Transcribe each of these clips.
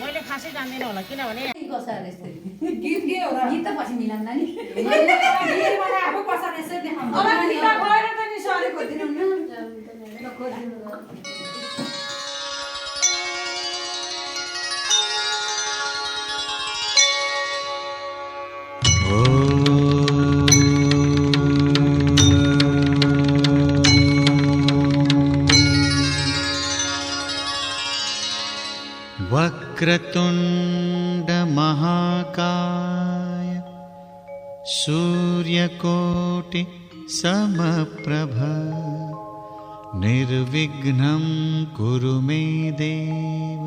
मैले खासै जान्दिनँ होला किनभने गीत के हो र गीत त पछि मिलाउँदा नि आफू कसार यसै देखाउनु अब गीत गएर त नि सरी खोजिदिनु वक्रतुण्ड महाकाय सूर्यकोटि समप्रभ निर्विघ्नं कुरु मे देव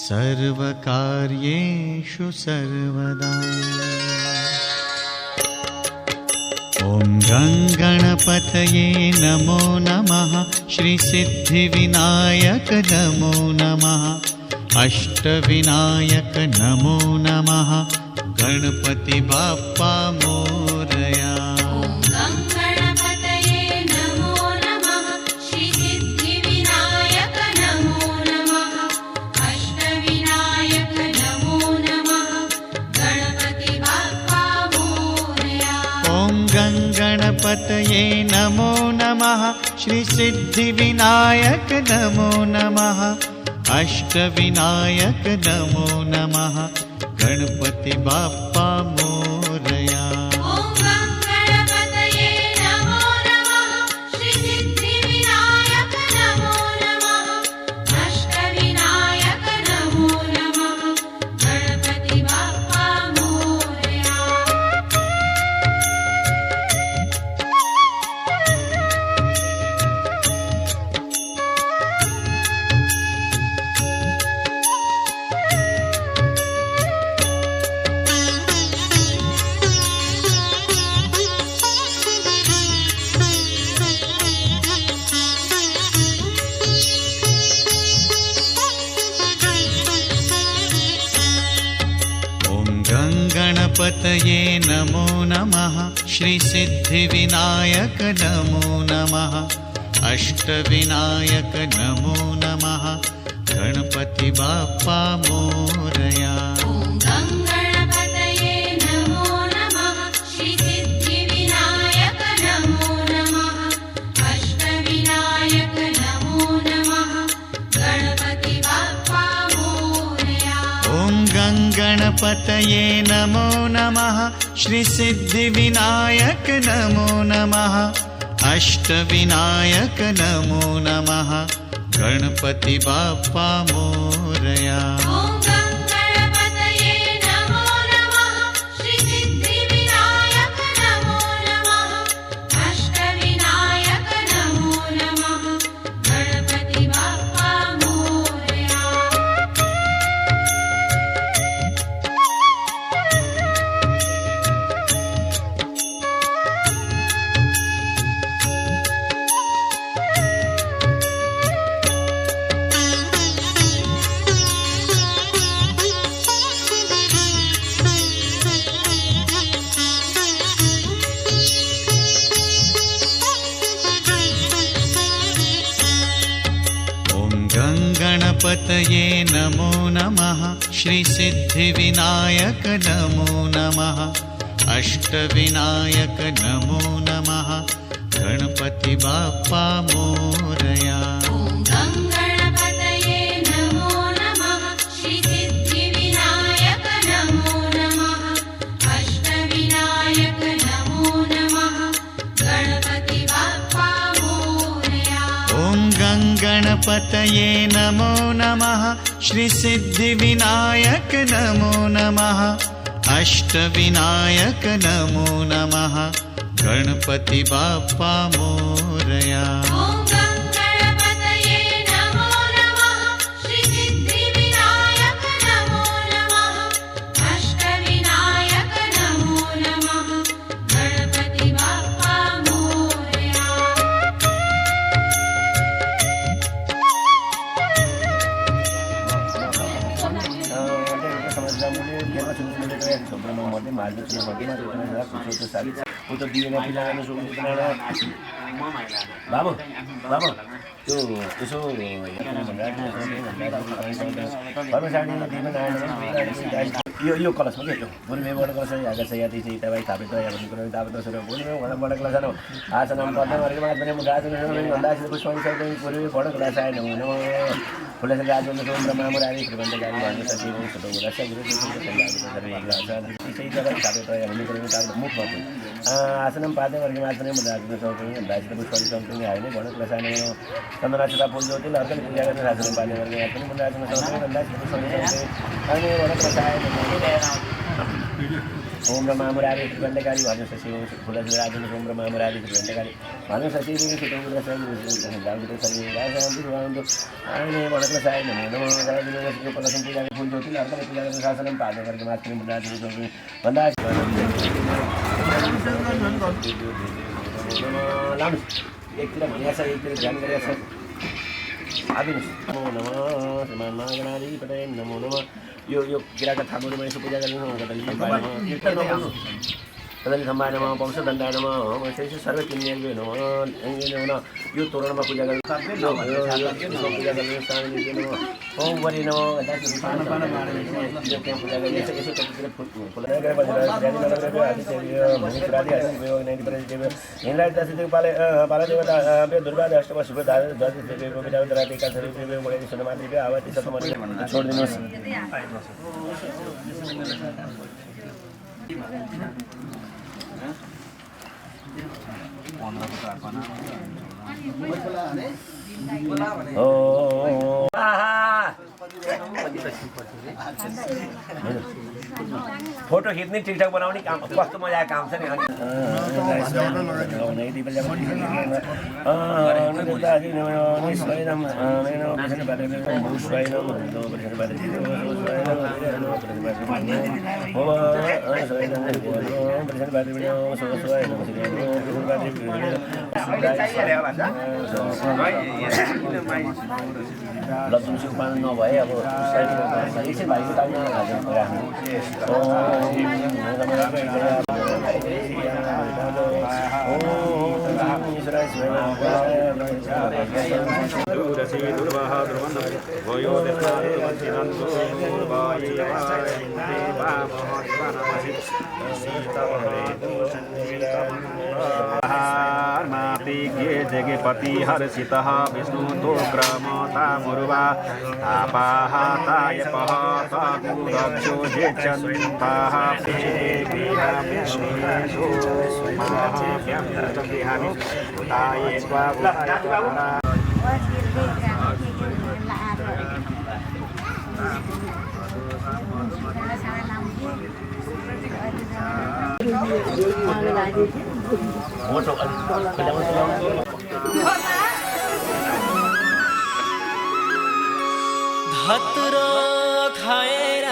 सर्वकार्येषु सर्वदा। ॐ गणपतये नमो नमः श्री सिद्धिविनायक नमो नमः अष्टविनायक नमो नमः गणपति बाप्पा मोरया। गणपतये नमो नमः श्री सिद्धिविनायक नमो नमः अष्टविनायक नमो नमः गणपति बाप्पा मोरया। ॐ गणपतये नमो नमः श्री सिद्धिविनायक नमो नमः अष्टविनायक नमो नमः गणपति बाप्पा मोरया। ॐ गणपतये नमो नमः श्री सिद्धिविनायक नमो नमः अष्टविनायक नमो नमः गणपति बाप्पा मोरया। गणपतये नमो नमः श्री सिद्धिविनायक नमो नमः अष्टविनायक नमो नमः गणपति बाप्पा मोरया। गणपतये नमो नमः श्री सिद्धिविनायक नमो नमः अष्टविनायक नमो नमः गणपति बाप्पा मोरया। ॐ गणपतये नमो नमः श्री सिद्धिविनायक नमो नमः अष्टविनायक नमो नमः गणपति बाप्पा मोरया। गणपतये नमो नमः श्री सिद्धिविनायक नमो नमः अष्टविनायक नमो नमः गणपति बाप्पा मोरया। गणपतये नमो नमः श्री सिद्धिविनायक नमो नमः अष्टविनायक नमो नमः गणपति बाप्पा मोरया। गणपतये नमो नमः श्री सिद्धिविनायक नमो नमः अष्टविनायक नमो नमः गणपति बाप्पा मोरया। ॐ गणपतये नमो नमः श्री सिद्धिविनायक नमो नमः अष्टविनायक नमो नमः गणपति बाप्पा मोरया। गणपतये नमो नमः श्री सिद्धिविनायक नमो नमः अष्टविनायक नमो नमः गणपति बाप्पा मोरया। बाबु बाबु त्यो यसो यो कलशमा के बुढीबाट कलश आएको छ या त्यसै तपाईँ थापे त यहाँ भन्ने तापे त सुरु बुढीमा बडा क्लास आनो आसनम पर्दा गरेको मात्र पनि मुदाज भन्दा पुष्पन सबै बुढी बडा क्लास आएन हुनु फुलेस राजन सोम मामुरारी प्रबन्धकारी भन्ने सचिव छोटो रस गुरु त्यसै जग्गा थापे त यहाँ भन्ने तापे मुख पर्छ आसनम पार्दै गरेको मात्र पनि मुदाज सबै दाजु पुष्पन सबै होइन बडा क्लास आएन चन्द्रनाथ पुल ज्योति हर्कल पूजा गर्ने आसनम पार्दै गरेको पनि मुदाज सबै दाजु पुष्पन सबै अनि बडा क्लास आएन ओम र मामुरारी प्रबन्धकारी भन्नु सचिव फुलेस राजन सोम र मामुरारी प्रबन्धकारी भन्नु सचिव छोटो रस अनि बडा साइन प्रदर्शन पूजा फुल ज्योति हर्कल पूजा गर्ने शासन पार्दै गरेको मात्र भन्दा लानुहोस् एकतिर भनिएको छ एकतिर ध्यान गरिएको छ आदिनुहोस् नमो नमः गणाधिपतये नमो नमः यो किराका ठाकुरमा यसो पूजा गरिदिनु कदली खम्बाय नमः वंशदण्डाय नमः वैशेष सर्वे किन्यन्वे नमः यो तोरणमा पूजा गर्नु पूजा गर्नु ओम वरि नमः पूजा गर्नु छोडिदिनुहोस् फोटो खिच्ने टिकटक बनाउने काम कस्तो मजाको काम छ नि लक्ष्मी पालन नभए अब एकछिन भाइको टाइममा राख्नु जगपति हर्षितः विष्णु तो क्रमता मुर्वा आपाहाताय पहातागुरक्षो जेचन्ताः धतुरो खाएर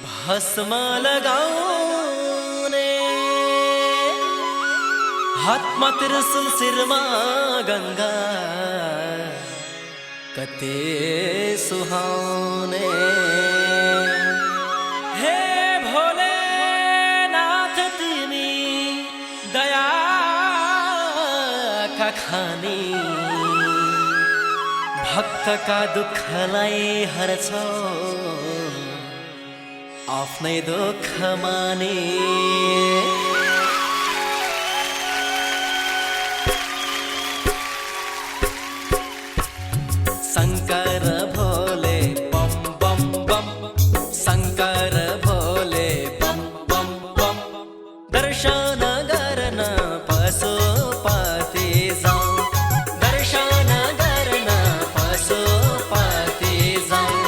भस्म लगाउने हातमा त्रिशूल शिरमा गंगा कते सुहाउने हे भोलेनाथ तिमी दया का खानी भक्तका दुःखलाई हर्छौ आफ्नै दुःख माने शंकर भोले बम बम बम शंकर भोले बम बम बम दर्शन गर्न पशुपति जाऊ दर्शन गर्न पशुपति जाऊ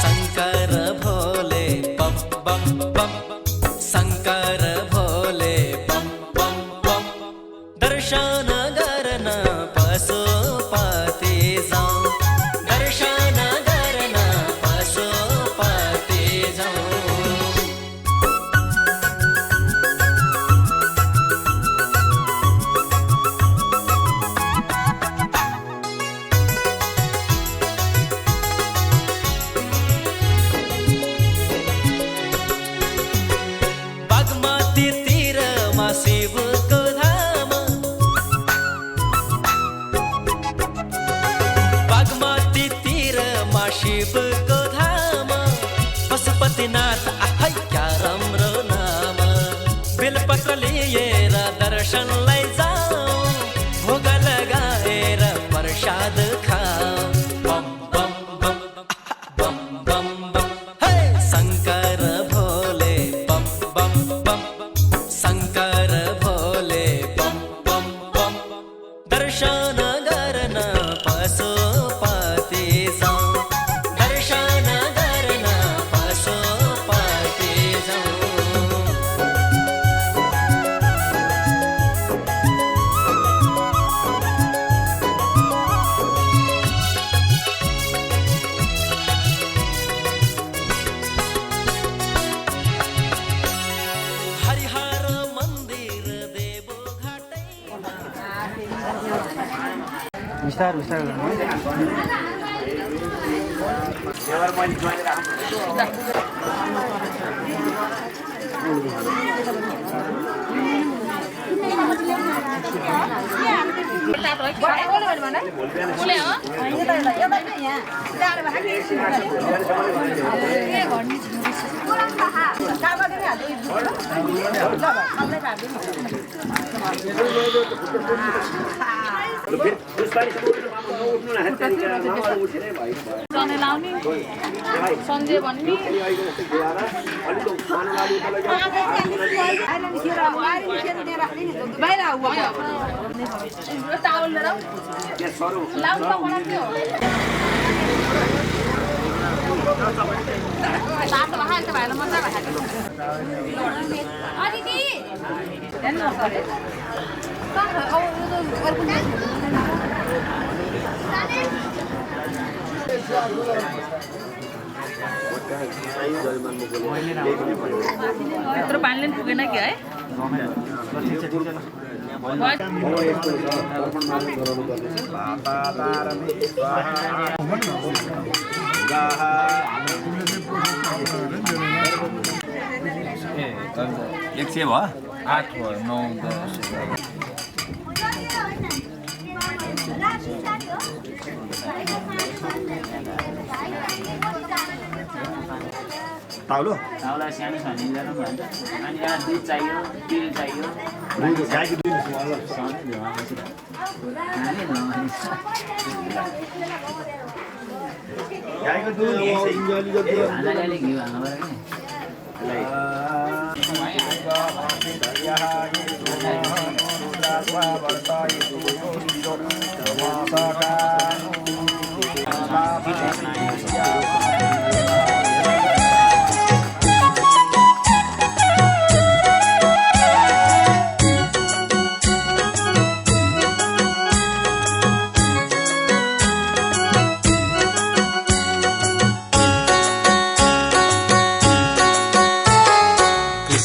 शंकर भोले बम बम बम शंकर भोले बम बम बम दर्शन गर्न पशुपति जाऊ दर्शन गर्न पशुपति जाऊ शिवको धाम पशुपतिनाथ आफै क्या राम्रो नाम बेलपत्र लिएर दर्शनलाई जाऊ भोग लगाएर प्रसाद खाऊ बम बम बम बम बम बम हे शङ्कर भोले बम बम बम शङ्कर भोले बम बम बम दर्शन गर्न पशुपति जाऊ दर्शन गर्न पशुपति जाऊ हरिहर मन्दिर देवघाटै सन्जय भन्ने टावल यत्रो पानीले पनि पुगेन कि है एक सय भयो 8 भयो 9 10 ताउलो ताउला सानो सानो लिएर भन्छ अनि यहाँ दुध चाहियो तिल चाहियो गाईको दुध गाईको दुध खानाले घिउ हाल्नु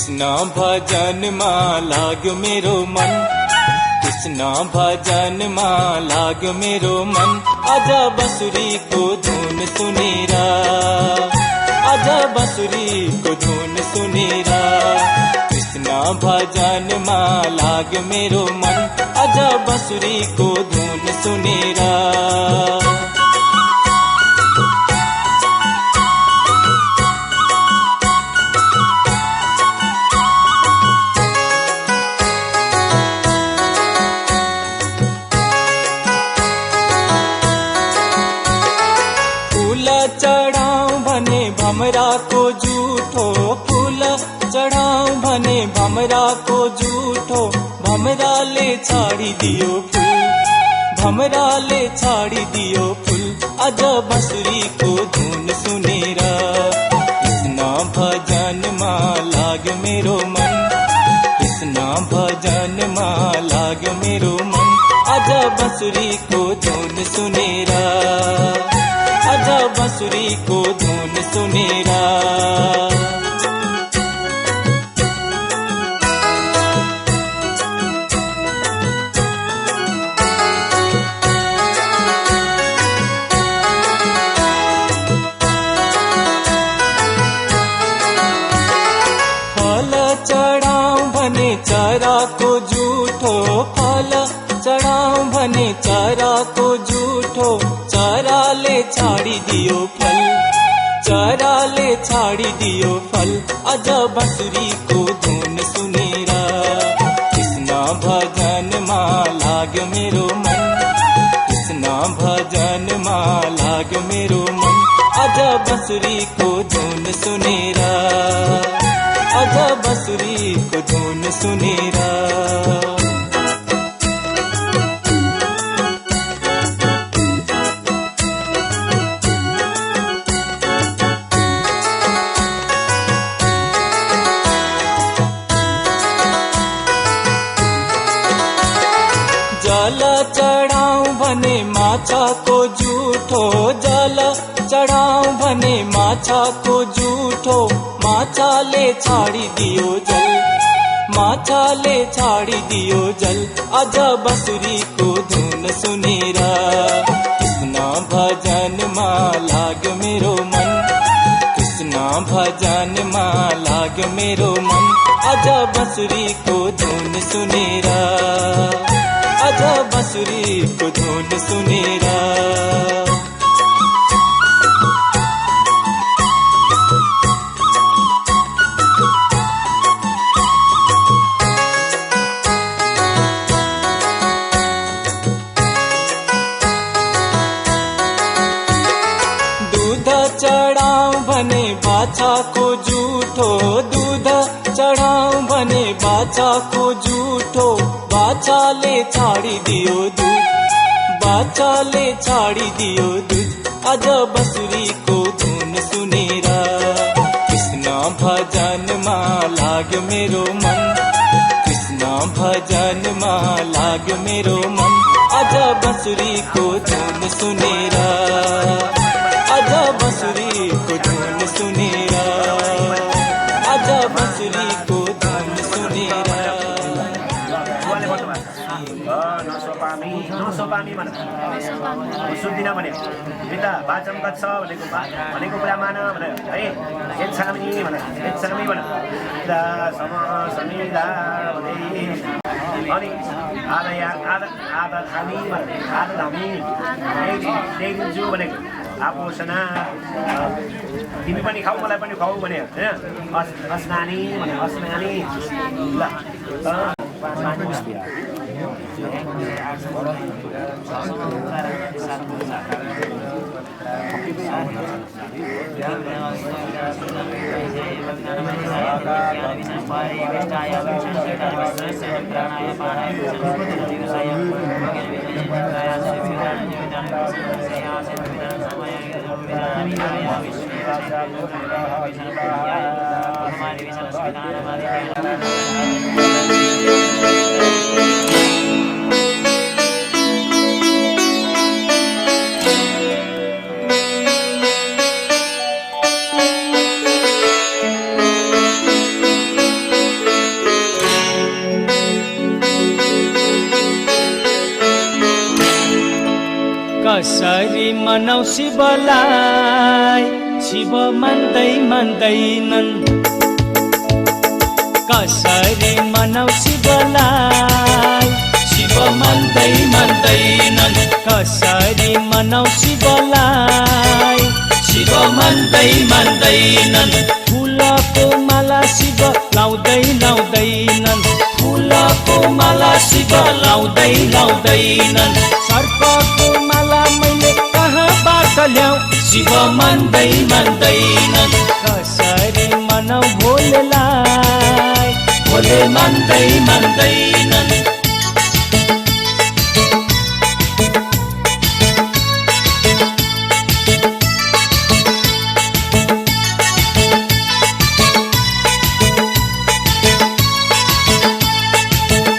कृष्ण भजनमा लाग्यो मेरो मन कृष्ण भजनमा लाग्यो मेरो मन आज बसुरीको धुन सुनेर आज बसुरीको धुन सुनेर कृष्ण भजनमा लाग्यो मेरो मन आज बसुरीको धुन सुनेर चढ़ाऊं भने भमराको झूठो फूल चढ़ाऊं भने भमराको झूठो भमराले छाडिदियो फूल भमराले छाडिदियो फूल आज बसुरीको धुन सुनेर कृष्ण भजनमा लाग्यो मेरो मन कृष्ण भजनमा लाग्यो मेरो मन आज बसुरीको धुन सुनेर आज बसुरीको धुन सुनेर फल चढाऊं भने चराको झुठो फल चढाऊं भने चराको झुठो चराले छाडिदियो फल चराले छाडिदियो फल अझ बाँसुरीको धुन सुनेर कृष्ण भजनमा लाग्यो मेरो मन कृष्ण भजनमा लाग्यो मेरो मन अझ बाँसुरीको धुन सुनेर अझ बाँसुरीको धुन सुनेर जल चढाऊ भने माछाको जुठो जल चढाऊ भने माछाको जुठो माछाले छाडिदियो जल माछाले छाडिदियो जल अझ बाँसुरीको धुन सुनेर कृष्ण भजनमा लाग्यो मेरो मन कृष्ण भजनमा लाग्यो मेरो मन अझ बाँसुरीको धुन सुनेर अझ बाँसुरीको धुन सुनेर दूध चढाऊ भने बाछाको जुठो दूध चढाऊ भने बाछाको जुठो बाछाले छाडिदियो दूध बाछाले छाडिदियो दूध अझ बाँसुरीको धुन सुनेर कृष्ण भजनमा लाग्यो मेरो मन कृष्ण भजनमा लाग्यो मेरो मन अझ बाँसुरीको धुन सुनेर अझ बाँसुरीको धुन सुनेर अझ बाँसुरीको धुन सुनेर नसोपामी सुन्दिन भने पिता बाचम गच्छ भनेको कुरा मान भनेर है यच्छामि भनेर यच्छामि भनेर पिता समिधा भने अनि आधा थामी भनेर आधा धामी त्यही दिन्छु भनेको आपोषणा तिमी पनि खाऊ मलाई पनि खुवाऊ भने होइन अस्नानी भने अस्नानी ल कसरी मनाउ शिवलाई शिव मान्दै मान्दैनन् कसरी मनाउ शिवलाई शिव मान्दै मान्दैनन् कसरी मनाउ शिवलाई शिव मान्दै मान्दैनन् फुलको माला शिव लाउँदै लाउँदैनन् फुलको माला शिव लाउँदै लाउँदैनन् सर्पको माला मैले कहाँबाट ल्याऊ शिव मान्दै मान्दैनन् कसरी मनाउ भोलेलाई भोले मान्दै मान्दैनन्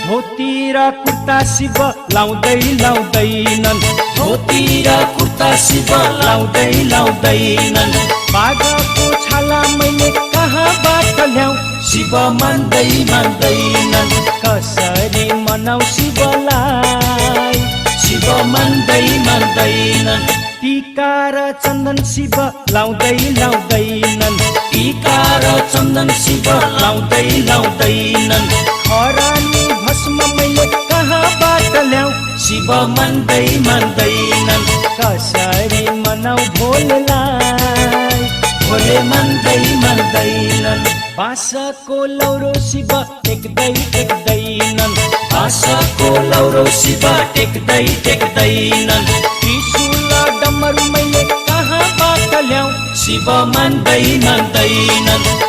धोती र कुर्ता शिव लाउँदै लाउँदैनन् धोती र कुर्ता शिव लाउँदै लाउँदैनन् बाघको छाला मैले कहाँबाट ल्याऊ शिव मान्दै मान्दैनन् कसरी मनाउ शिवलाई शिव मान्दै मान्दैनन् टीका र चन्दन शिव लाउँदै लाउँदैनन् टीका र चन्दन शिव लाउँदै लाउँदैनन् खरानी भस्म मैले कहाँबाट ल्याऊ शिव मान्दै मान्दैनन् कसरी मनाउ भोलेलाई भोले मान्दैनन् बाँसको लौरो शिव टेक्दैनन् बाँसको लौरो शिव टेक्दैनन् त्रिशूल डमरू मैले कहाँबाट ल्याऊ शिव मान्दैनन्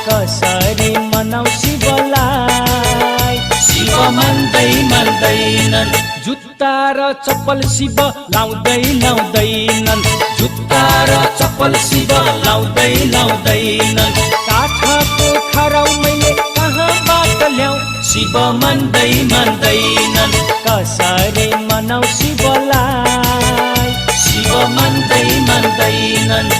कसरी मनाऊ शिवलाई शिव मान्दैनन् जुत्ता र चप्पल शिव लाउँदैनन् जुत्ता र चप्पल शिव लाउँदैनन् काठको खराउ मैले कहाँबाट ल्याऊ शिव मान्दैनन् कसरी मनाऊ शिवलाई शिव मान्दैनन्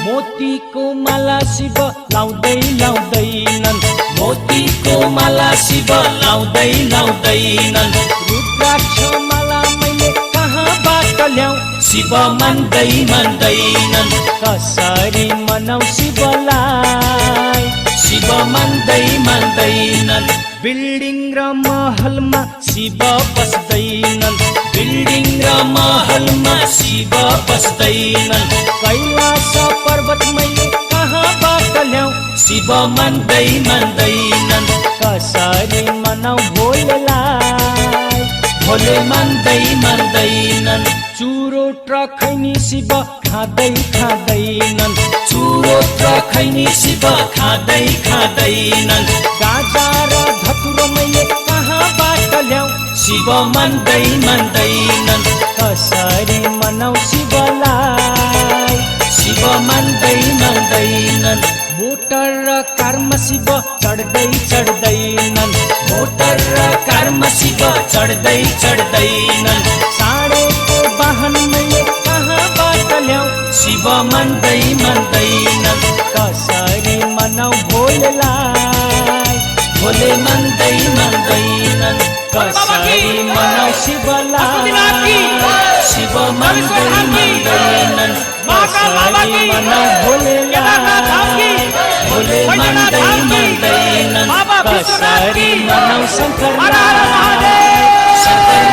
मोतीको माला शिव लाउँदैनन् मोतीको माला शिव लाउँदैनन् रुद्राक्ष माला मैले कहाँबाट ल्याऊ शिव मान्दैनन् कसरी मनाऊ शिवलाई शिव मान्दैनन् बिल्डिङ र महलमा शिव बस्दैनन् बिल्डिङ र महलमा शिव बस्दैनन् कैलाश पर्वत मैले कहाँबाट ल्याऊ शिव मान्दैनन् कसरी मनाऊ भोलेलाई भोले मान्दैनन् चुरोट र खैनी शिव खाँदैनन् चुरोट र खैनी शिव खाँदैनन् गाजा र धतुरो मैले कहाँबाट ल्याऊ शिव मान्दैनन् कसरी मनाऊ शिवलाई शिव मान्दैनन् मोटर र कारमा शिव चढ्दैनन् मोटर र कारमा शिव चढ्दैनन् साँडेको वाहन मैले कहाँबाट ल्याऊ शिव मान्दैनन् कसरी मनाऊ भोलेलाई भोले मान्दैनन् कसरी मनाऊ शिवलाई शिव मान्दैनन् कसरी मनाऊ भोलेलाई भोले मान्दैनन् कसरी मनाऊ शङ्करलाई शङ्कर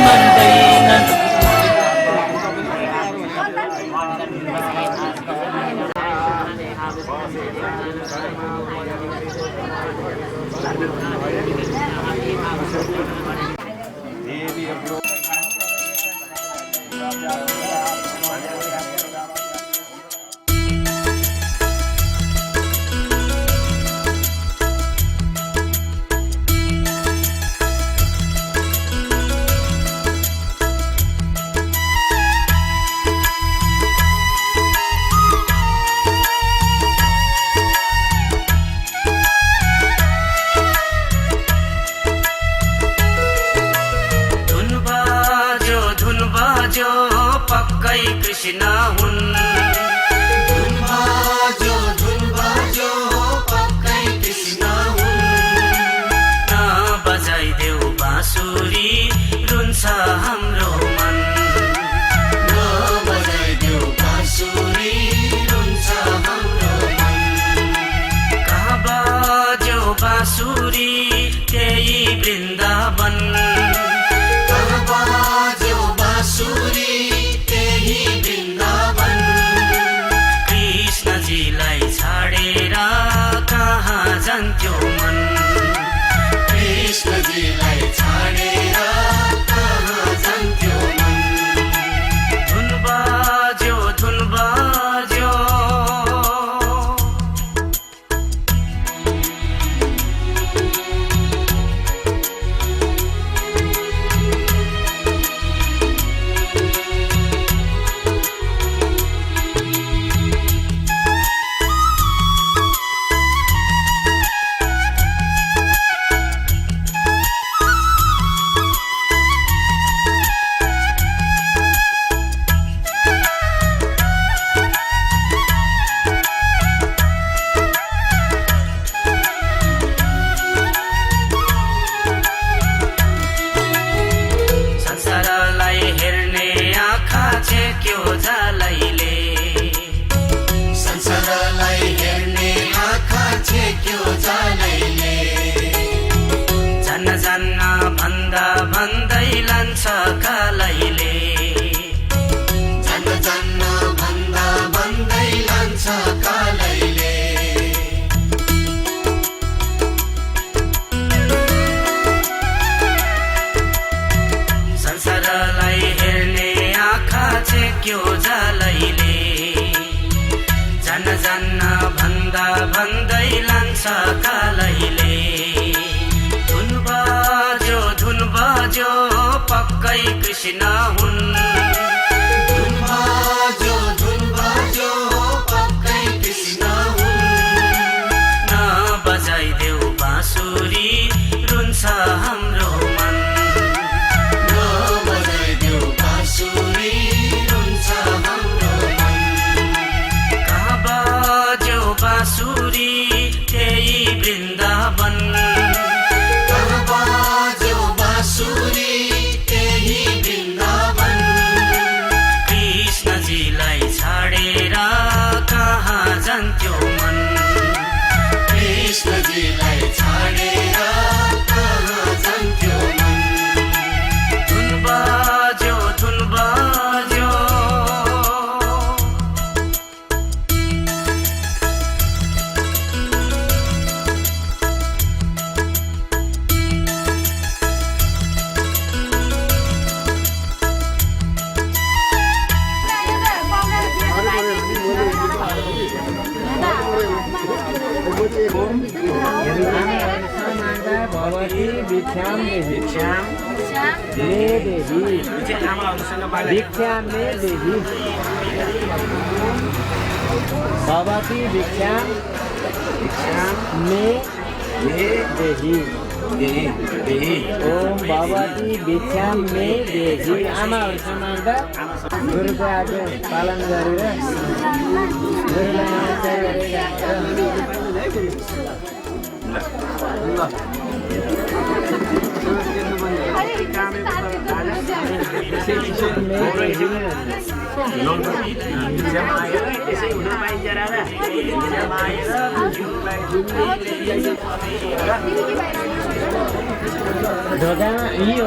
मान्दैनन् पक्कै कृष्ण हुन् धुन बाजो पक्कै कृष्ण हुन् नबजाइदेऊ बाँसुरी रुन्छ हाम्रो मन नबजाइदेऊ बाँसुरी रुन्छ हाम्रो मन कहाँ बज्यो बाँसुरी त्यही वृन्दावन कहाँ बज्यो बाँसुरी त्यही वृन्दावन कृष्णजीलाई छाडेर कहाँ जान्थ्यो मन कृष्णजीलाई छाडेर जालैले जान्न जान्न भन्दा भन्दै लान्छ कालैले जान्न जान्न भन्दा भन्दै लान्छ कालैले संसारलाई हेर्ने आँखा चेक्यो जालैले जान्न जान्न भन्दा भन्दै लान्छ कालैले धुन बज्यो पक्कै कृष्ण हुन् धुन बज्यो पक्कै कृष्ण हुन् नबजाइदेऊ बाँसुरी रुन्छ हाम्रो मन नबजाइदेऊ बाँसुरी रुन्छ हाम्रो मन कहाँ बज्यो बाँसुरी त्यही वृन्दावन कहाँ बज्यो बाँसुरी त्यही वृन्दावन कृष्णजीलाई छाडेर कहाँ जान्थ्यो मन कृष्णजीलाई छाडेर कहाँ जान्थ्यो मन धुन बज्यो भगवती भिक्षाम देवी भिक्षाम में देवी भगवती भिक्षाम में देवी ओम भगवती भिक्षाम में देवी आमाहरूसँग माग्दा गुरुको आज्ञा पालन गरेर गुरुलाई नमस्कार ढोकामा यही हो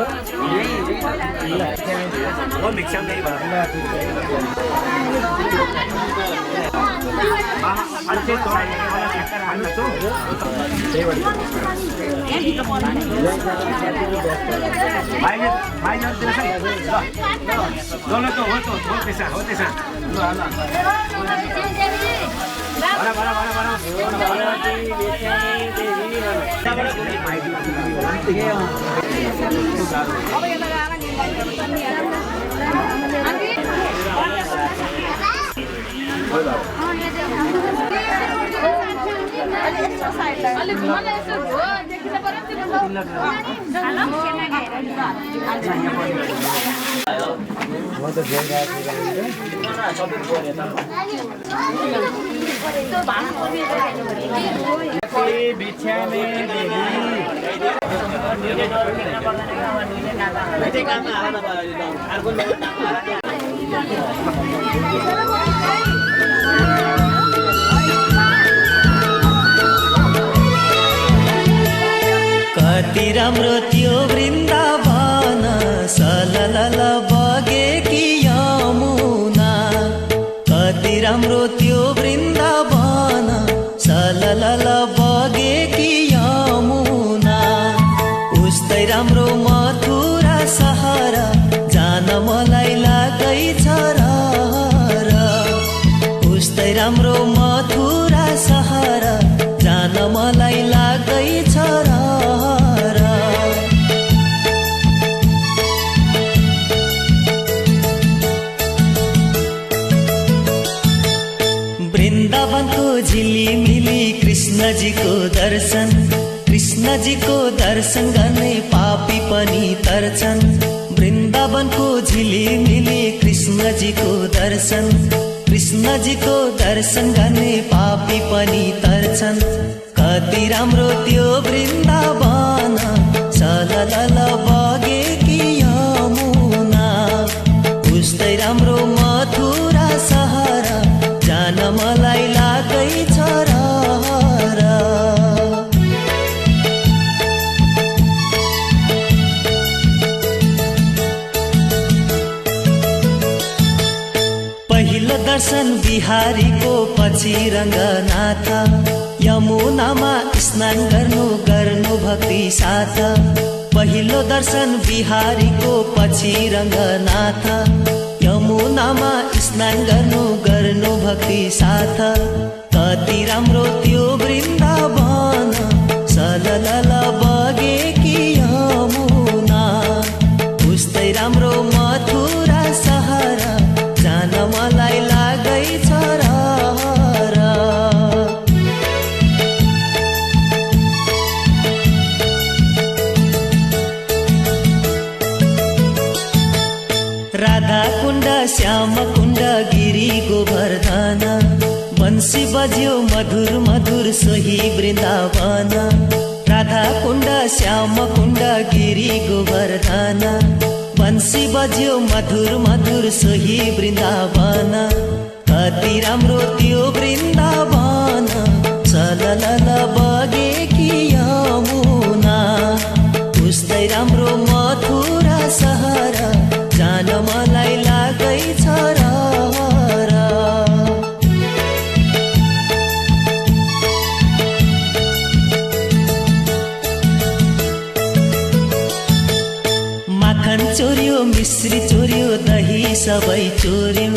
कति राम्रो त्यो वृन्दावन सललल बगेकी यमुना कति राम्रो त्यो वृन्दावन सललल बगेकी यमुना उस्तै राम्रो मथुरा सहर जान मलाई लागैछ र उस्तै राम्रो मथुरा सहर जान मलाई लाग्दैछ र वृन्दावनको झिलिमिली कृष्णजीको दर्शन गर्ने पापी पनि तर्छन् वृन्दावनको झिलिमिली कृष्णजीको दर्शन गर्ने पापी पनि तर्छन् कति राम्रो त्यो वृन्दावन सललल बगेकी यमुना उस्तै राम्रो मथुरा सहर जान मलाई लागैछ र दर्शन बिहारीको पछि रङ्गनाथ यमुनामा स्नान गर्नु भक्ति साथ पहिलो दर्शन बिहारीको पछि रङ्गनाथ यमुनामा स्नान गर्नु भक्ति साथ कति राम्रो त्यो वृन्दावन सललल बगेकी यमुना उस्तै राम्रो मथुरा सहर जान मलाई लागैछ रहर राधा कुण्ड श्याम कुण्ड गिरी गोवर्धन बंसी बज्यो मधुर मधुर सोही वृन्दावन राधा कुण्ड श्याम कुण्ड गिरी गोवर्धन बंसी बज्यो मधुर मधुर सोही वृन्दावन कति राम्रो त्यो वृन्दावन सललल बगेकी यमुना उस्तै राम्रो मथुरा सहर जान मलाई लागैछ रहर माखन चोर्यो मिश्री चोर्यो दही सबै चोर्यो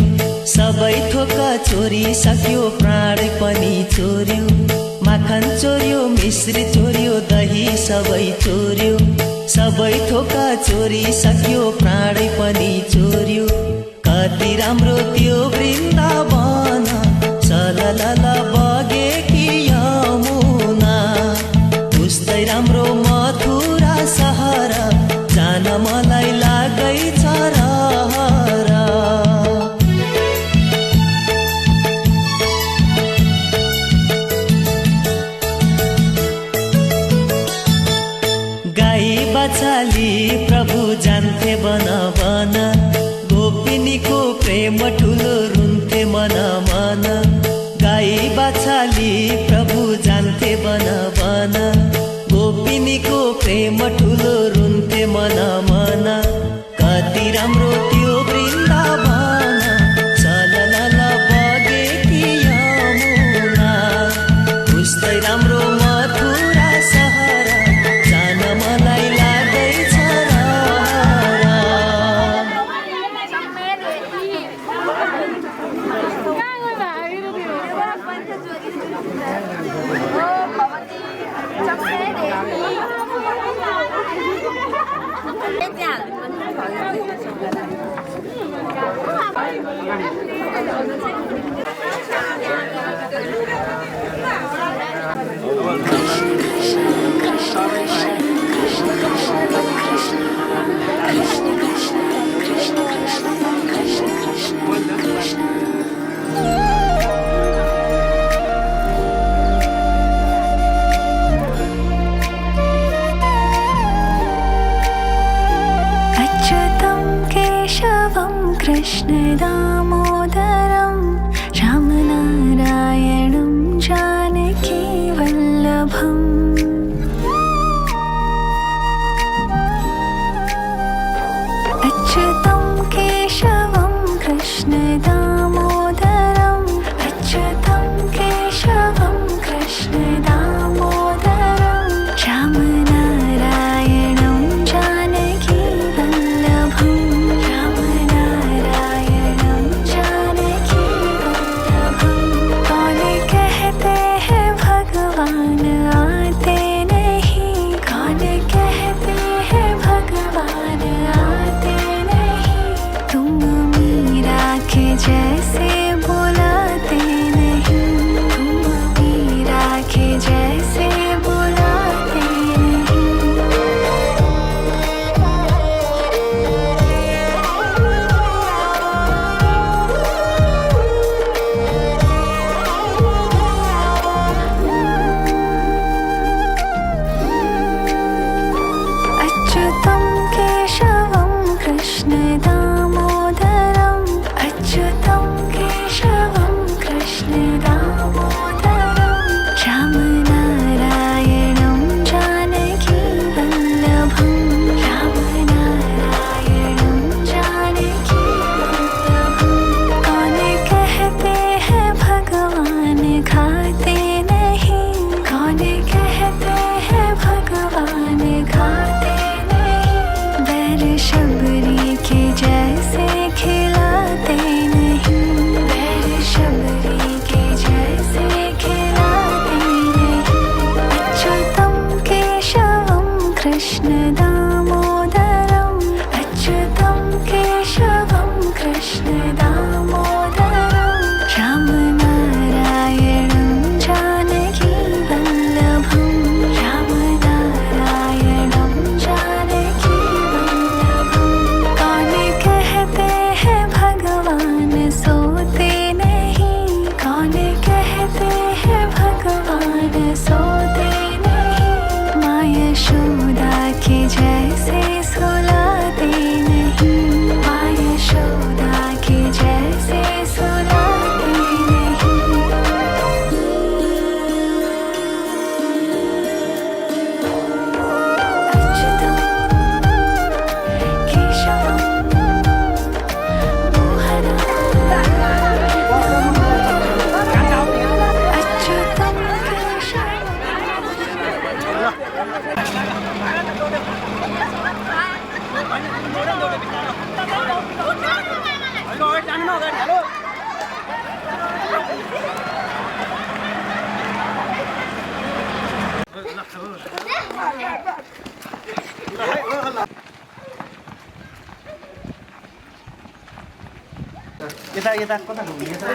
सबै थोक चोरी सक्यो प्राण पनि चोर्यो माखन चोर्यो मिश्री चोर्यो दही सबै चोर्यो सबै थोक चोरी सक्यो प्राण पनि चोर्यो कति राम्रो त्यो वृन्दावन सललल बगेकी यमुना उस्तै राम्रो मथुरा सहर जान मलाई लागैछ रहर गाई बचाली प्रभु जान्थे बन बन गोपिनीको प्रेम ठुलो रुन्थे मन मन गाई बचाली प्रभु जान्थे बन बन गोपिनीको प्रेम ठुलो रुन्थे मन मन कति राम्रो त्यो वृन्दावन सललल बगेकी यमुना उस्तै राम्रो मथुरा सहर जान मलाई लाग्दैछ रहर अच्युतं केशवं कृष्णदामोदरं रामनारायणं जानकी वल्लभम् अच्युतं केशवं कृष्णदामोदरं अच्युतं केशवं कृष्णदामोदरं रामनारायणं जानकी वल्लभं रामनारायणं जानकी शबरी के जैसे खिलाते नहीं, बैर शबरी के जैसे खिलाते नहीं। अच्युतं केशवं कृष्ण दामोदरम्, अच्युतं केशवं कृष्ण दामोदरम्, राम नारायणं जानकी वल्लभम्, राम नारायणं जानकी वल्लभम्। कौन कहते हैं भगवान सोते नहीं, कौन कहते हैं भगवान सोते नहीं। माँ यशोदा के जैसे सुलाते नहीं, माँ यशोदा के जैसे सुलाते नहीं। अच्युतं केशवं मोहनं, अच्युतं यता कता घुम्ने तल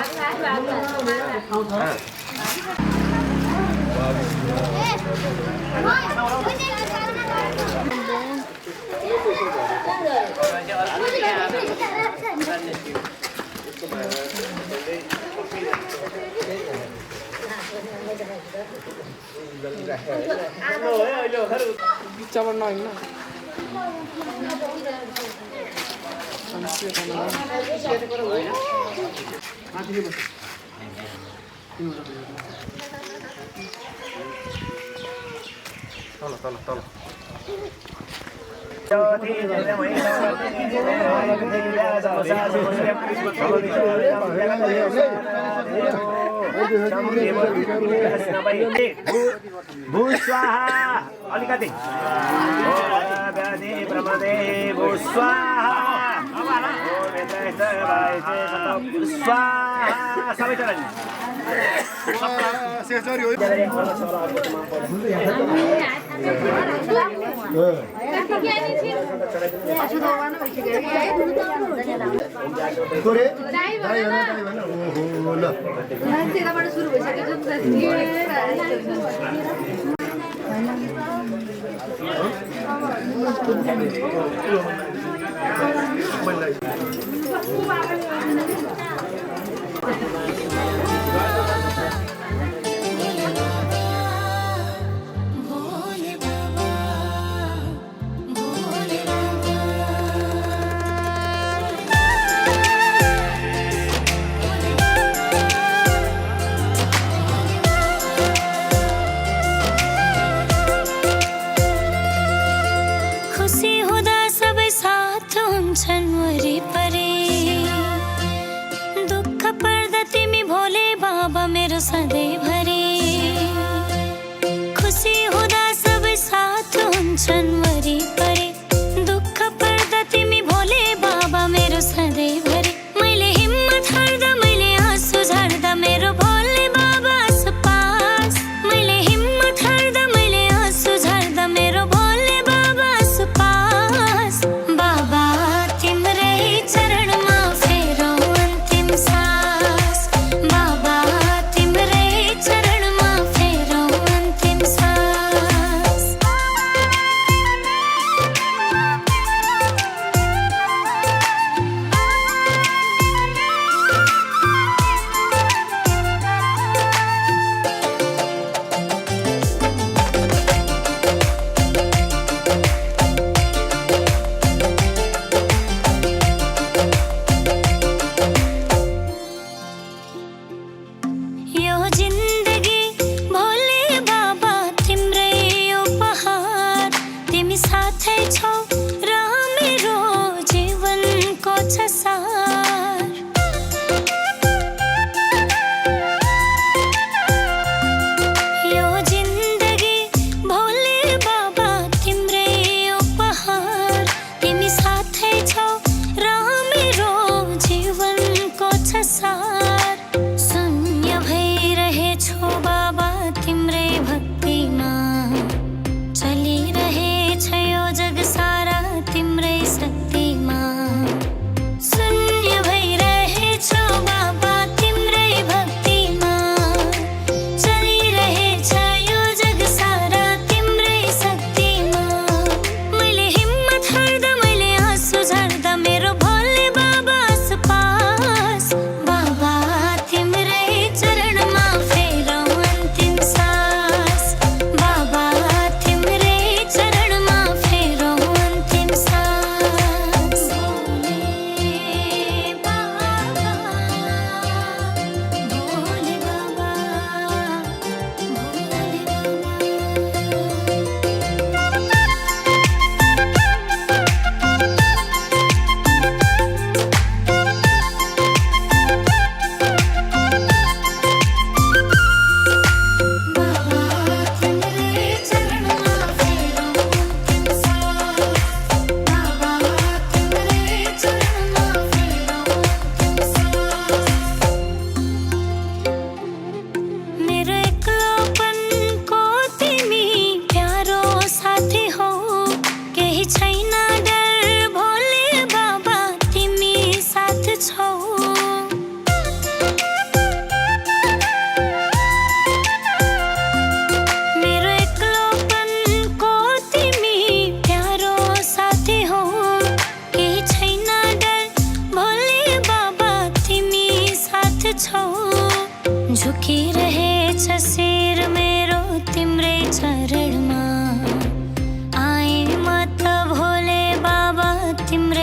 भूस्वाहा अलिकति प्रमदे भूस्वाहा स्वाहा सबै चला सुरु भइसक्यो। खुसी हुँदा सबै साथ हुन्छन् वरिपरि।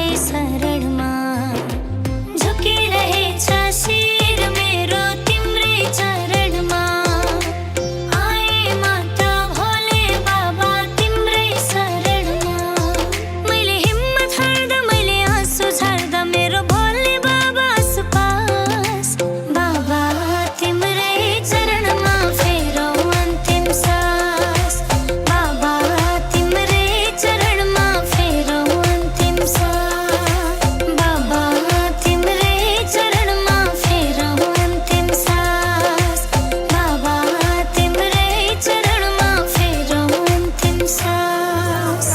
तिम्रै शरणमा झुकिरहेछ शिर मेरो तिम्रै चरणमा आए माता भोले बाबा तिम्रै शरणमा मैले हिम्मत हार्दा मैले आँसु झार्दा मेरो भोले बाबा सुपास बाबा तिम्रै चरणमा फेरौ अन्तिम सास बाबा तिम्रै चरणमा फेरौ अन्तिम सास बाबा तिम्रै चरणमा फेरौ अन्तिम सास बाबा तिम्रै चरणमा फेरौ अन्तिम सास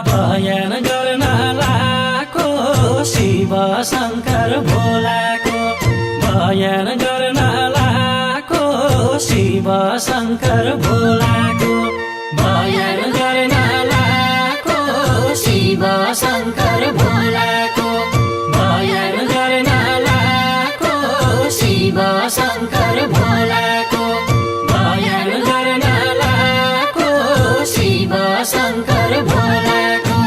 भयन गर्न लाको शिव शङ्कर भोलाको भयन गर्न लाको शिव शङ्कर भोलाको भयन गर्न लाको शिव शङ्कर भोलाको भयन गर्न लाको शिव शङ्कर भोलाको भयन गर्न लाको शिव शङ्कर भोलाको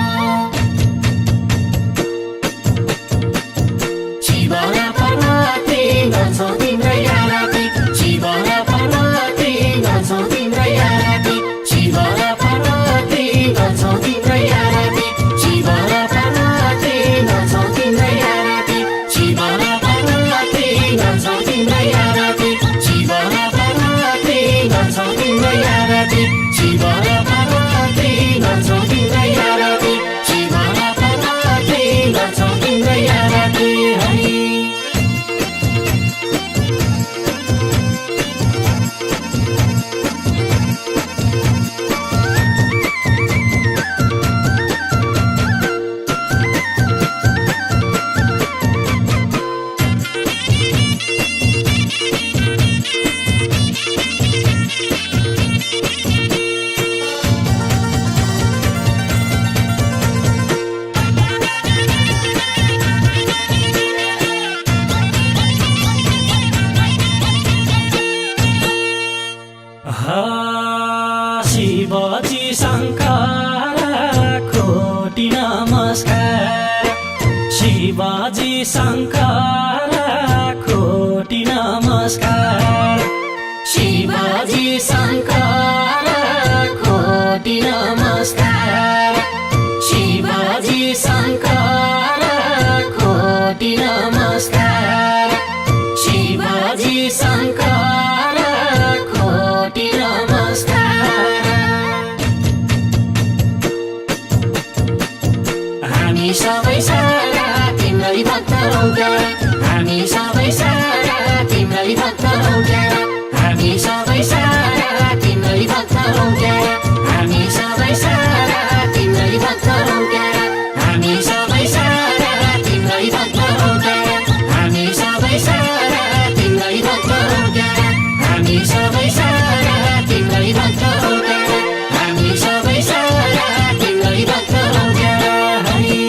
शिवला पार्वती गर्छौ तिम्रै आरती शिवला पार्वती गर्छौ तिम्रै आरती शिवला पार्वती गर्छौ तिम्रै आरती शिवला पार्वती गर्छौ तिम्रै आरती शिवला पार्वती गर्छौ तिम्रै आरती शिवला पार्वती गर्छौ तिम्रै आरती शिवला पार्वती गर्छौ तिम्रै आरती शिवला पार्वती गर्छौ तिम्रै आरती हरि शिवजी शङ्कर कोटि नमस्कार शिवजी शङ्कर कोटि नमस्कार शिवजी शङ्कर कोटि नमस्कार शिवजी शङ्कर कोटि नमस्कार शिवजी शङ्कर कोटि नमस्कार हामी सबै सारा तिम्रै भक्त हौ हामी सबै सारा तिम्रै भक्त हौ हामी सबै सारा तिम्रै भक्त हौ हामी सबै सारा तिम्रै भक्त हौ हामी सबै सारा तिम्रै भक्त हौ हामी सबै सारा तिम्रै भक्त हौ हामी सबै सारा तिम्रै भक्त हौ हामी सबै सारा तिम्रै भक्त हौ हरि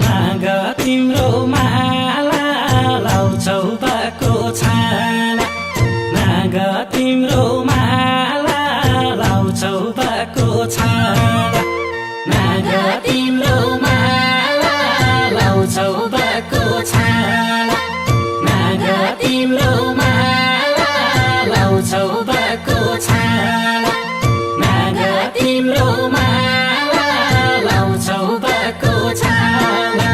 नाग तिम्रो माला लाउँछौ बाको छाना नाग तिम्रो माला लाउँछौ बाको छाना नाग तिम्रो माला लाउँछौ बाको छाना नाग तिम्रो माला लाउँछौ बाको छाना नाग तिम्रो माला लाउँछौ बाको छाना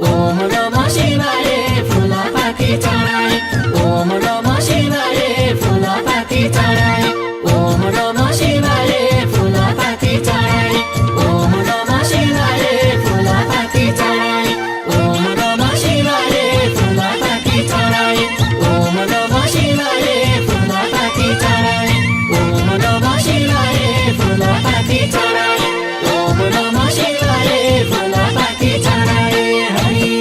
ओम नमः शिवाय फुलपाती चढाए ओम नमः शिवाय फुलपाती चढाए ओम नमः शिवाय फुलपाती चढाए ओम नमः शिवाय फुलपाती चढाए ओम नमः शिवाय फुलपाती चढाए ओम नमः शिवाय फुलपाती चढाए ओम नमः शिवाय फुलपाती चढाए ओम नमः शिवाय फुलपाती चढाए हरि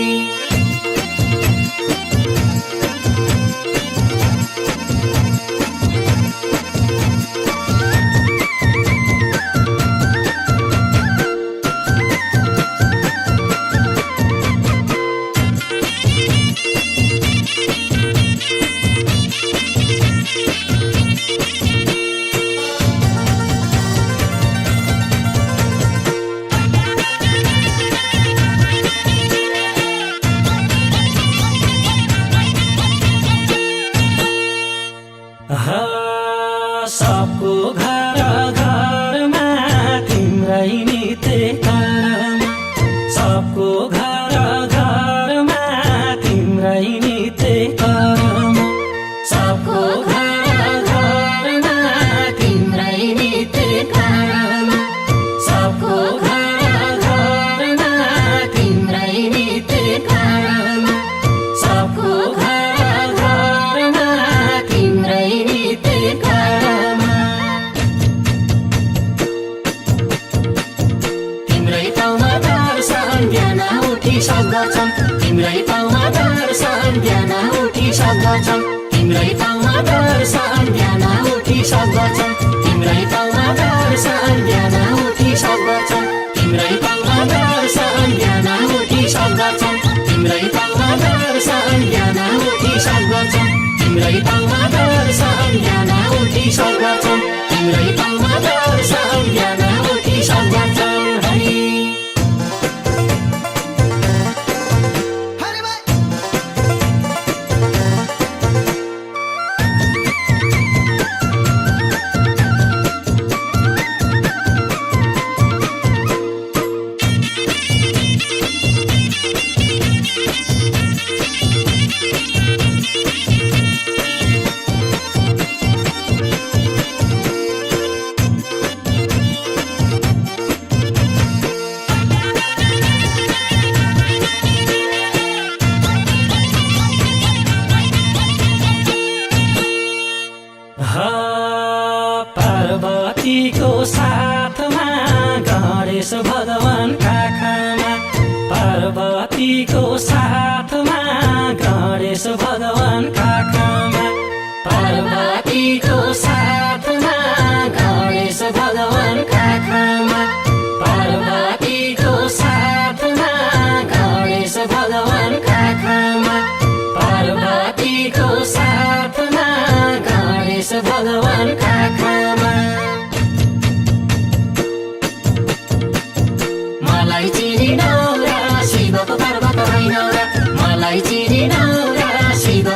सबको घर घरमा तिम्रै नित्य कर्म सबको घर घरमा तिम्रै नित्य कर्म सबको घर घरमा तिम्रै नित्य कर्म सबको घर घरमा तिम्रै नित्य कर्म सबको घर घरमा तिम्रै नित्य कर्म तिम्रै पाउमा दर्शन बिहान उठी सक्दछन् तिम्रै पाउमा दर्शन बिहान उठी सक्दछन् तिम्रै पाउमा दर्शन बिहान उठी सक्दछन् तिम्रै पाउमा दर्शन बिहान उठी सक्दछन् तिम्रै पाउमा दर्शन बिहान उठी सक्दछन् तिम्रै पाउमा दर्शन बिहान उठी सक्दछन् तिम्रै पाउमा दर्शन बिहान उठी सक्दछन् तिम्रै पाउमा दर्शन बिहान उठी सक्दछन् हरि पार्वतीको साथमा गणेश भगवान काखमा पार्वतीको साथमा गणेश भगवान काखमा पार्वतीको साथमा गणेश भगवान काखमा पार्वतीको साथमा गणेश भगवान काखमा पार्वतीको साथमा गणेश भगवान काखमा मलाई चिनिनौ र शिवको पर्वत होइन र मलाई चिनिनौ र शिव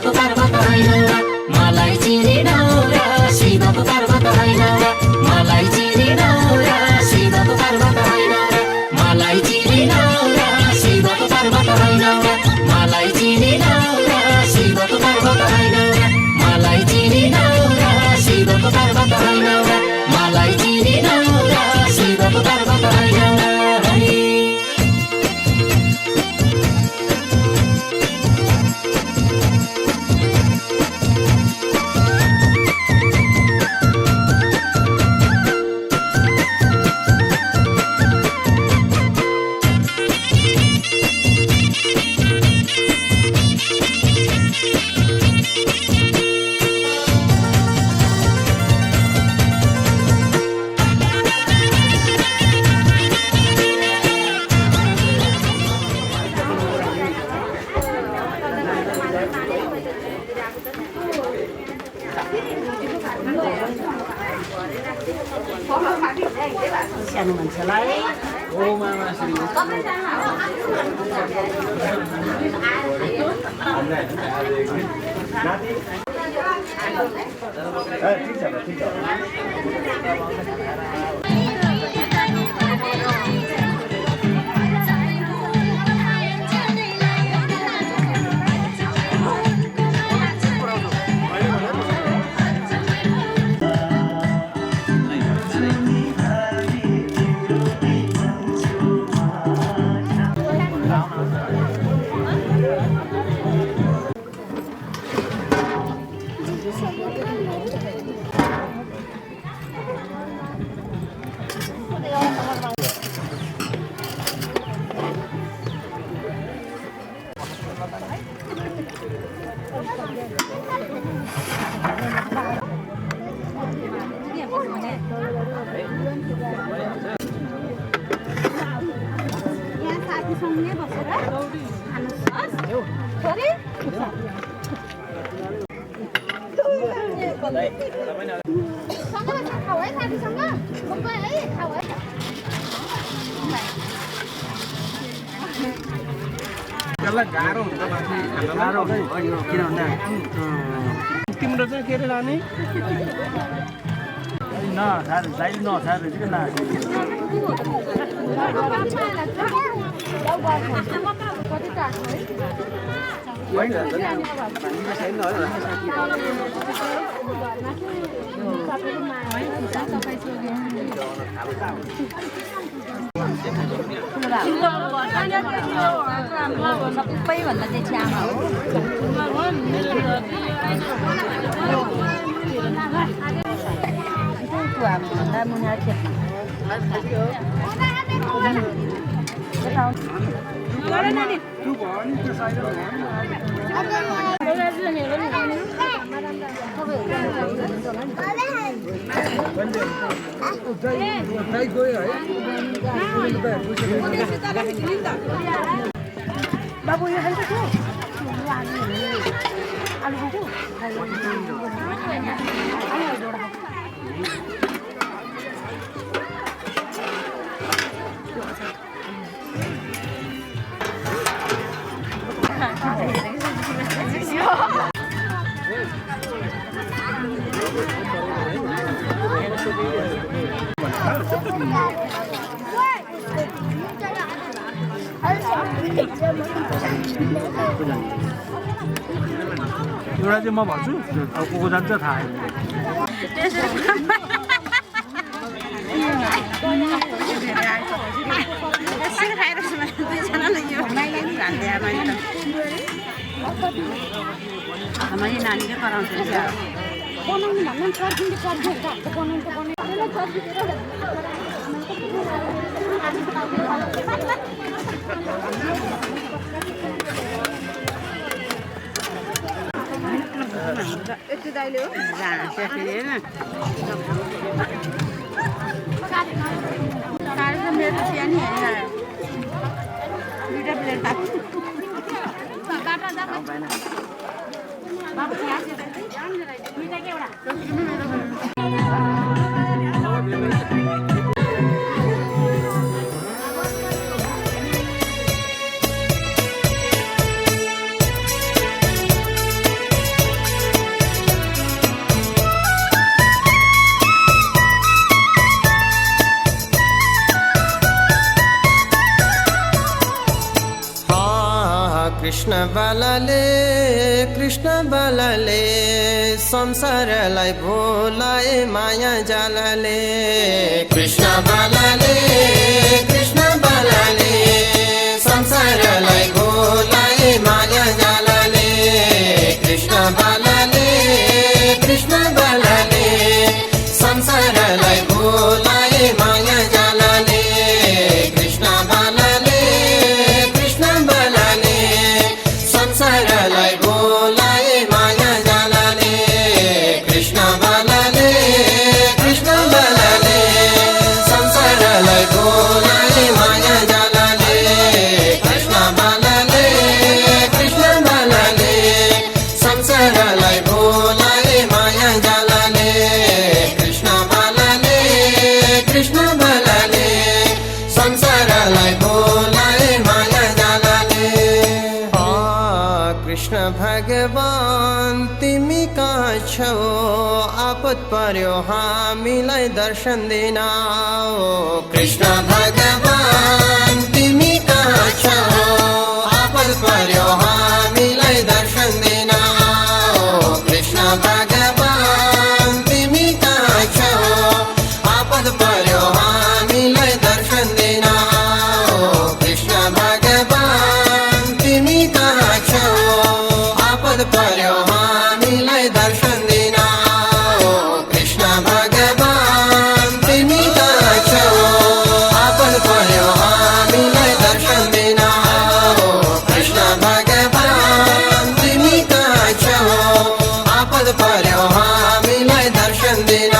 सानो मान्छेलाई गाह्रो हुन्छ माथि गाह्रो किन भन्दा तिम्रो चाहिँ के अरे लाने न साइज न साइज किन सबैभन्दा चाहिँ छ्यामा हो हामीभन्दा मुना खेती बाबु यो खान्छ त्यो आलु खान्छौ एउटा चाहिँ म भन्छु अब को जान्छ थाहा मैले नानीले कराउँछ बनाउनु भन्दा यति दाइले हो मेरो सानो हेरेर दुईटा प्लेट कृष्ण बालाले संसारलाई भोलाए माया जालाले कृष्ण बालाले संसारलाई भोलाए माया जालाले कृष्ण बालाले संसारलाई भोलाए माया जालाले कृष्ण बालाले संसारलाई भोलाए भगवान तिमी कहाँ छौ आपत पर्यो हामीलाई दर्शन दिन ओ कृष्ण भगवान तिमी कहाँ छौ आपत पर्यो हामीलाई दर्शन दिन ओ कृष्ण भगवान तिमी कहाँ छौ आपत पर्यो हामीलाई दर्शन दिन ओ कृष्ण भगवान तिमी कहाँ छौ आपद पर्यो हामीलाई दर्शन दिन ओ कृष्ण भगवान तिमी कहाँ छौ आपद पर्यो हामीलाई दर्शन दिन ओ कृष्ण भगवान तिमी कहाँ छौ आपद पर्यो हामीलाई दर्शन दिन ओ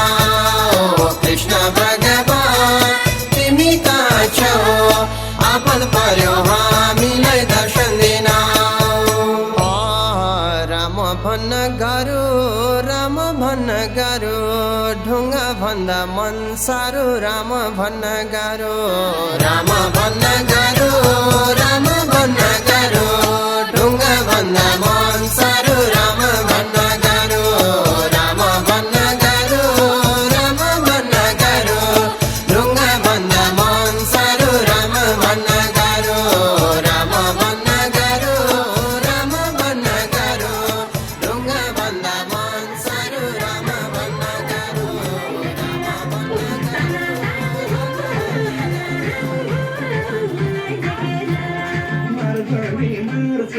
कृष्ण भगवान तिमी कहाँ छौ आपद पर्यो हामीलाई दर्शन दिन राम भन्न गाह्रो ढुङ्गा भन्दा मन सारो राम भन्न गाह्रो राम भन्न गाह्रो राम भन्न गाह्रो ढुङ्गा भन्दा मन सारो राम भन्न गाह्रो राम भन्न गाह्रो राम भन्न गाह्रो ढुङ्गा भन्दा मन सारो राम भन्न गाह्रो राम भन्न गाह्रो राम भन्न गाह्रो ढुङ्गा भन्दा मन सारो राम भन्न गाह्रो मार्छ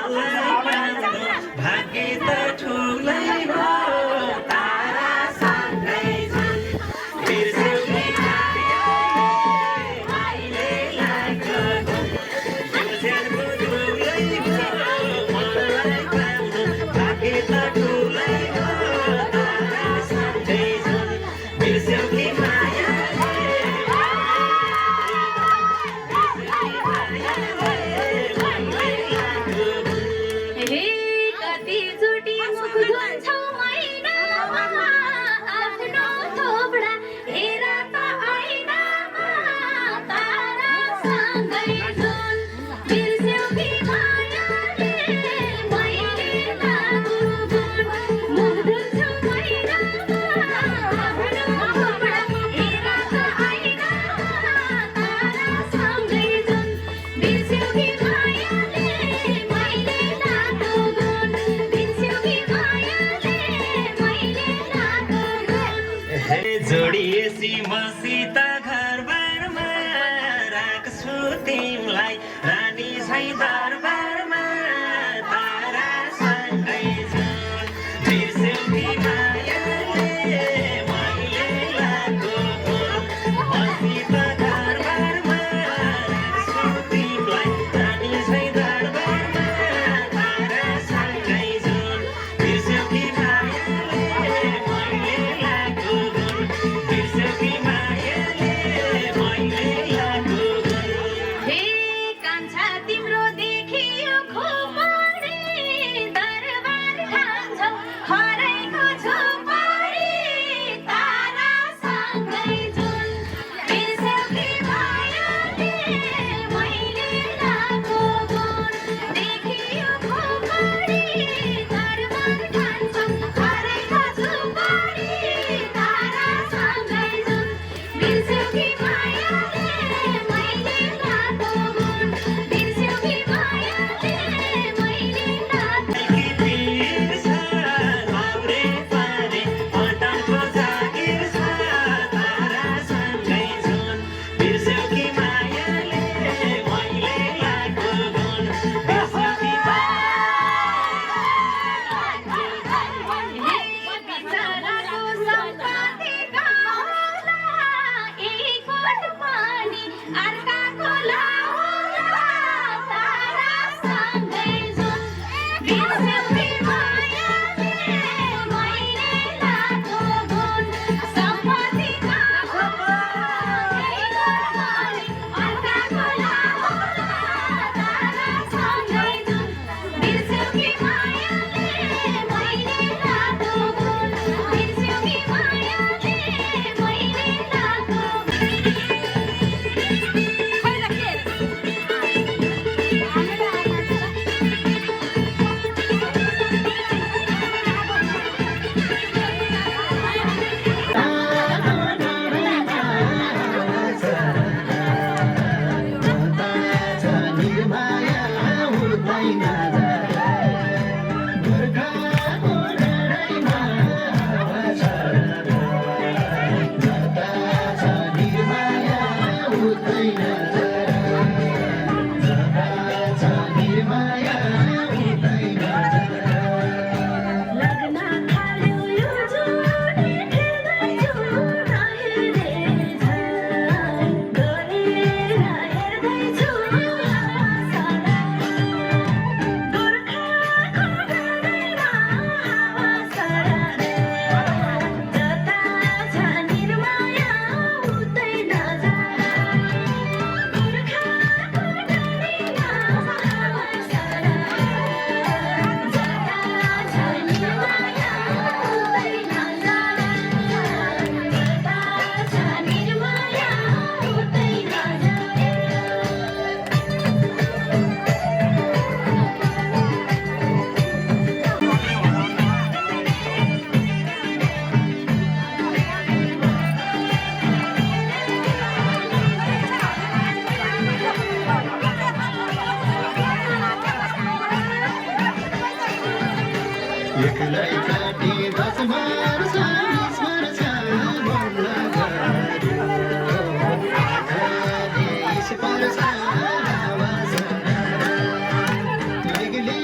मलाई पाउँदो भाग्य त ठुलै हो तारा सँगै जुन बिर्स्यौ कि मायाले लाग्यो गुण बिर्स्याको ठुलै हो मलाई पाउँदो भाग्य त ठुलै हो तारा सँगै जुन बिर्स्यौ कि जोडिएसी मसित घरबारमा राख्छु तिमीलाई रानी झैँ दरबारमा तारा सँगै जुन बिर्स्यौ कि मायाले मैले लाग्यो गुण मसित घरबारमा राख्छु तिमीलाई रानी झैँ दरबारमा तारा सँगै जुन बिर्स्यौ कि मायाले मैले लाग्यो गुण बिर्स्यौ कि मायाले मैले लाग्यो गुण हे कान्छा तिम्रो देखियो खोपडी दरबार ठान्छौ हराएको झोपडी तारा सँगै जुन बिर्स्यौ कि मायाले मैले लाग्यो गुण देखियो खोपडी दरबार ठान्छौ हराएको झोपडी तारा सँगै जुन बिर्स्यौ कि मायाले मैले लाग्यो गुण बिर्स्यौ कि मायाले मैले लाग्यो बिर्छ हाउरे पारे अटलको जागिर छ तारा सँगै जुन बिर्स्यौ कि मायाले मैले लाग्यो गुण बिर्स्यौ कि बिचराको सम्पत्ति गाउँला एकवट पानी अर्काको लाउला तारा सँगै जुन बिर्स्यौ कि मायाले मैले लाग्यो गुण सम्पत्ति गाउँला एकवट पानी अर्काको लाउला तारा सँगै जुन बिर्स्यौ कि मायाले मैले लाग्यो गुण बिर्स्यौ कि मायाले मैले लाग्यो लग्न थाल्यो यो जुनी हेर्दैछु नहेर्ने झन् गरेर हेर्दैछु हावासरा गोर्खाको गाडीमा हावासरा जता छ निर्माया उतै नजारा गोर्खाको गाडीमा हावासरा एकलाई काटी दस वर्ष बिस वर्ष बन्द गर्यो आँखा देश पर्छ हावासरा बेग्लै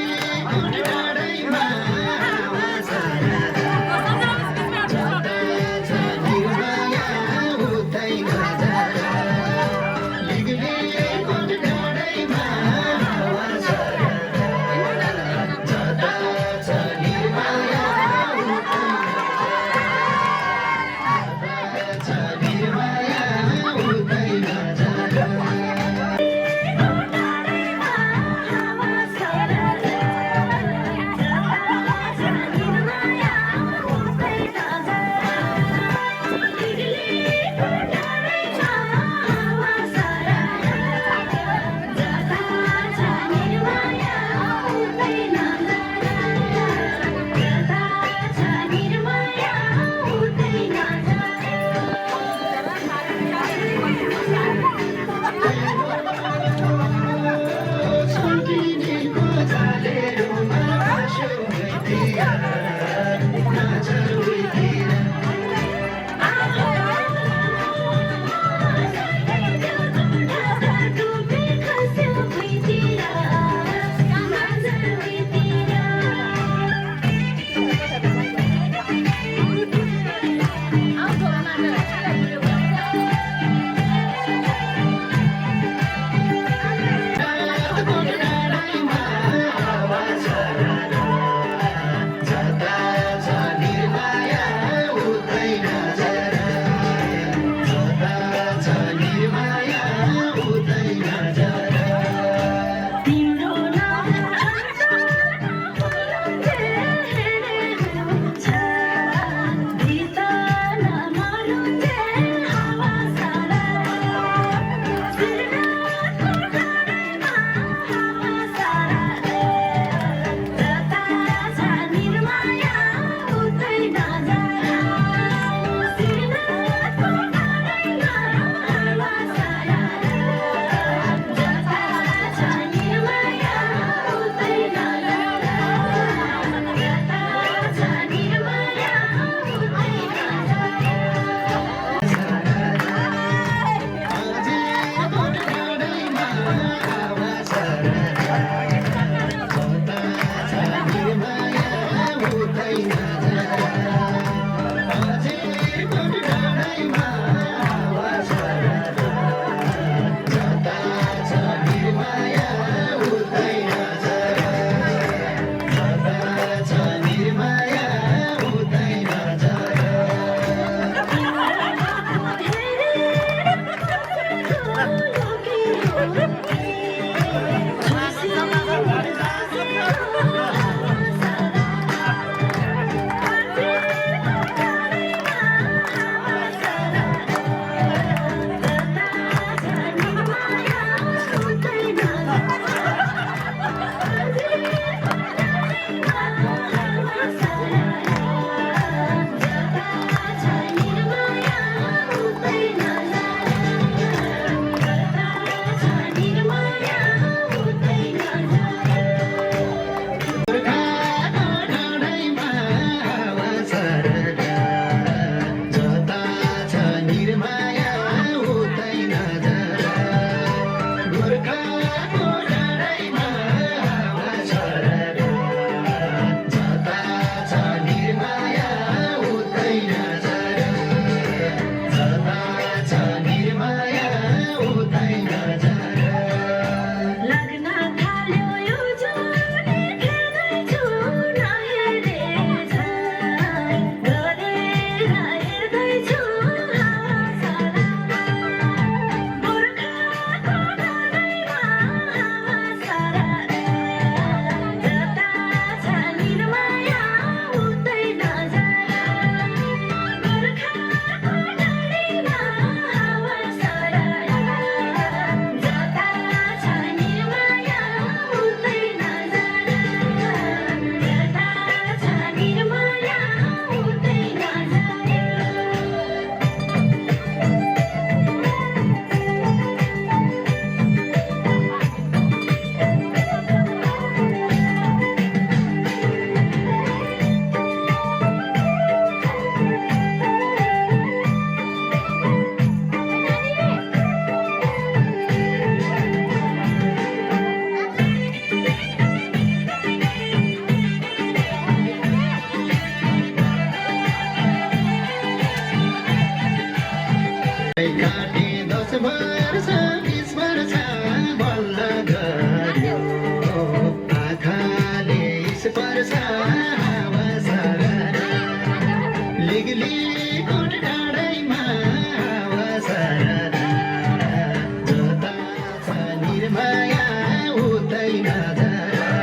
हुँदैन जरा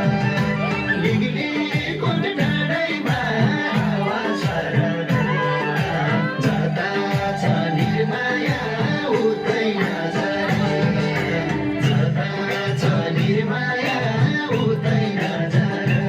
लिगलीको डाँडैमा हावा छर जता छ निर्माया उतै नजरा जता छ निर्माया उतै नजरा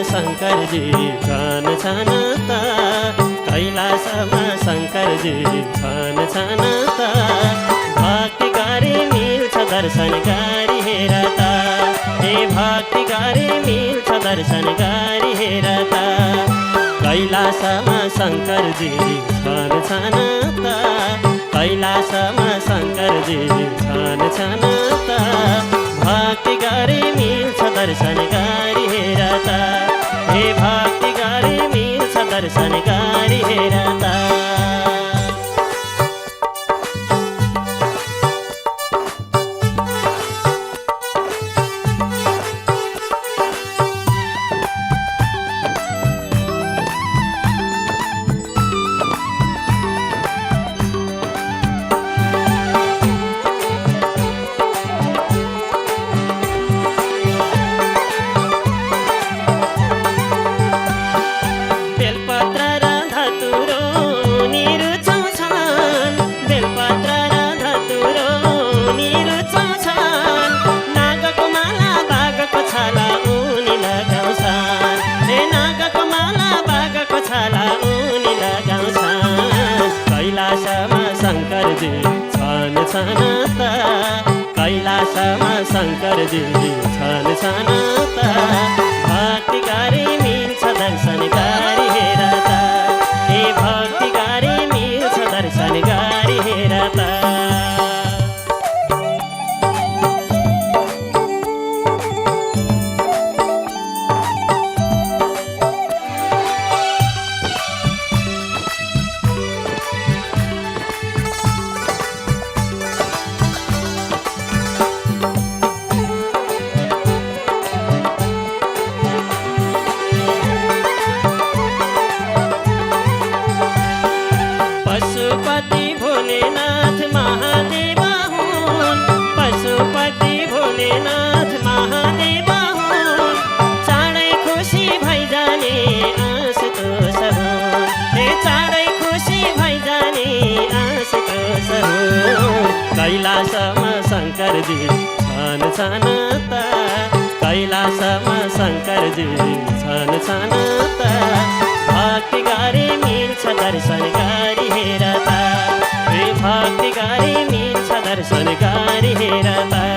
शङ्करजी छन् छन् त कैलासमा शङ्करजी छन् छन् त भक्ति गरी मिल्छ दर्शन गरी हेर त हे भक्ति गरी मिल्छ दर्शन गरी हेर त कैलासमा शङ्करजी छन् छन् त कैलासमा शङ्करजी छन् छन् त भक्ति गरी मिल्छ दर्शन गरी हेर त हे भक्ति गरी मिल्छ दर्शन गरी हेर त शङ्करजी छन् छन् त कैलासमा शङ्करजी छन् छन् त भक्ति गरी मिल्छ दर्शन गरी हेर त हे भक्ति गरी मिल्छ दर्शन गरी हेर त कैलासमा शङ्करजी छन् छन् त कैलाशमा शङ्करजी छन् छन् त भक्ति गरी मिल्छ दर्शन गरी हेर त भक्ति गरी मिल्छ दर्शन गरी हेर त